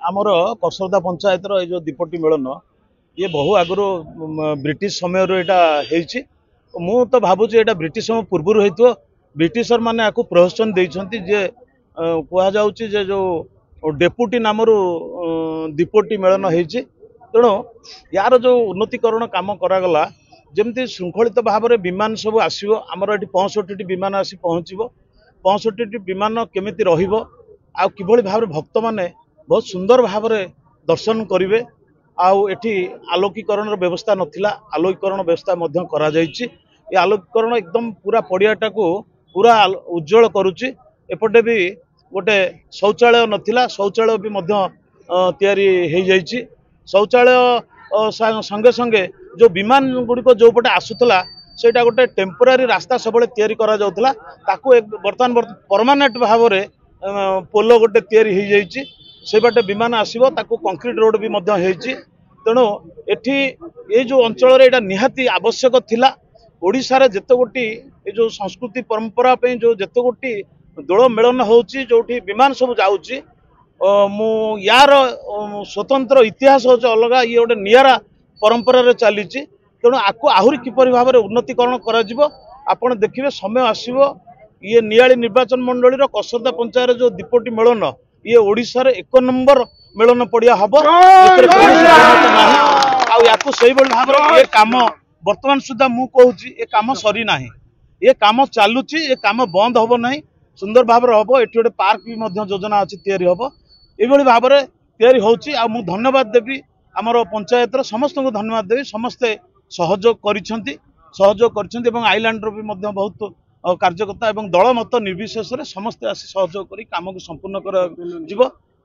आमर कसरदा पंचायत जो दीपटी मिलन ये बहु आगु ब्रिटिश समय मु तो भावुँ ये ब्रिटिश समय पूर्व हो ब्रिटिशर मैंने आपको प्रोत्साहन देते कहुचे जो डेपुटी नाम दीपटी मिलन हो तेणु यार जो उन्नतीकरण काम करागला जमती श्रृंखलित भाव में विमान सब आसो आमर ये 65 विमान आसी पहुँचो 65 विमान केमिति रहिबो आ किभली भाव भक्त माने बहुत सुंदर भाव में दर्शन करेंगे आठी आलोकीकरण व्यवस्था नथिला आलोकीकरण व्यवस्था मध्य करा जायछि ये आलोकीकरण एकदम पूरा पड़ियाटा को पूरा उज्जवल करुच्ची एपटे भी गोटे शौचालय नथिला शौचालय भी मध्य तैयारी हो जाइछि शौचालय संगे संगे जो विमान गुड़िक जो पटे आसुला सेटा गोटे टेम्पोरारी रास्ता सब तैयारी करा जाउथला ताकू बर्तमान परमानेंट भाव में पोल गोटे तैयारी हो जाइछि से बाटे विमान आसीबो ताकू कंक्रीट रोड भी मध्य होइछि तेणु एठी ये जो अंचल रे एटा निहाती आवश्यक थिला ओडिसा रे जेते गोटी ये जो संस्कृति परंपरा पे जो जेते गोटी दोल मेलन होउछि जोठी विमान सब जाउछि मु यार स्वतंत्र इतिहास होछ अलगा ये गोटे नियारा परंपरा रे चलीछि तेणु आकु आहुरी किपरि भाव में उन्नतीकरण करा जिवो आपण देखिबे समय आसीबो ये नियाली निर्वाचन मंडली रो कसरदा पंचायत जो दीपटी मेलन ये ओडिशा रे 1 नंबर मेलन पड़िया हम भाव ये कम बर्तमान सुधा मु कहूँ ये कम सरी ना ये कम चलुची ये कम बंद हम ना सुंदर भाव हम ये गोटे पार्क भी योजना अच्छी तैयारी हम ये भाव में तैयारी होची आ मु धन्यवाद देवी आमर पंचायत समस्त को धन्यवाद देवी समस्ते सहयोग कर आईलैंड भी बहुत कार्यकर्ता एवं दल मत निर्विशेष समस्ते आसी सहयोग कर काम को संपूर्ण कर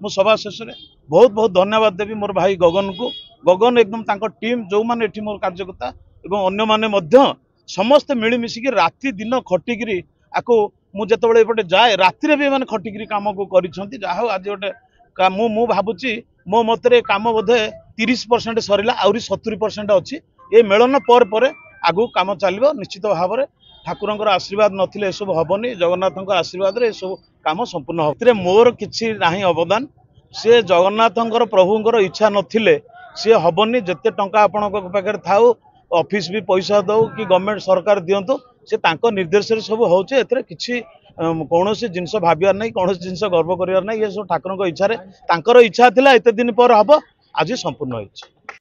मु सभा शेष में बहुत बहुत धन्यवाद देवी मोर भाई गगन को गगन एकदम तांको टीम जो माने एठी मोर कार्यकर्ता एवं अन्य माने मध्य समस्त मिलमिशिकी राति दिन खटिकी आको मु जेतबेले एपटे जाए राति भी माने खटिकी काम को करिसंती जा हो आज गोटे मु भाबुची मो मतरे काम बोधे 30% सरिला आउरी 70% अच्छी ये मेलन पर आगु काम चलो निश्चित भाव में ठाकुर आशीर्वाद नथिले सब हबनी जगन्नाथ आशीर्वाद रे सब काम संपूर्ण हो मोर किछि नाही अवदान से जगन्नाथ प्रभुंर इच्छा नथिले सी हबनी जिते टंका आपण पाखे थाउ ऑफिस भी पैसा दो कि गवर्नमेंट सरकार दिंतु से तांको निर्देश सब होचे एथरे किछि कौन जिनस भावियार नहीं कौन जिनस गर्व करार नहीं ये सब ठाकुर इच्छा तांकर इच्छा थिला एते दिन पर हब आज संपूर्ण होइछि।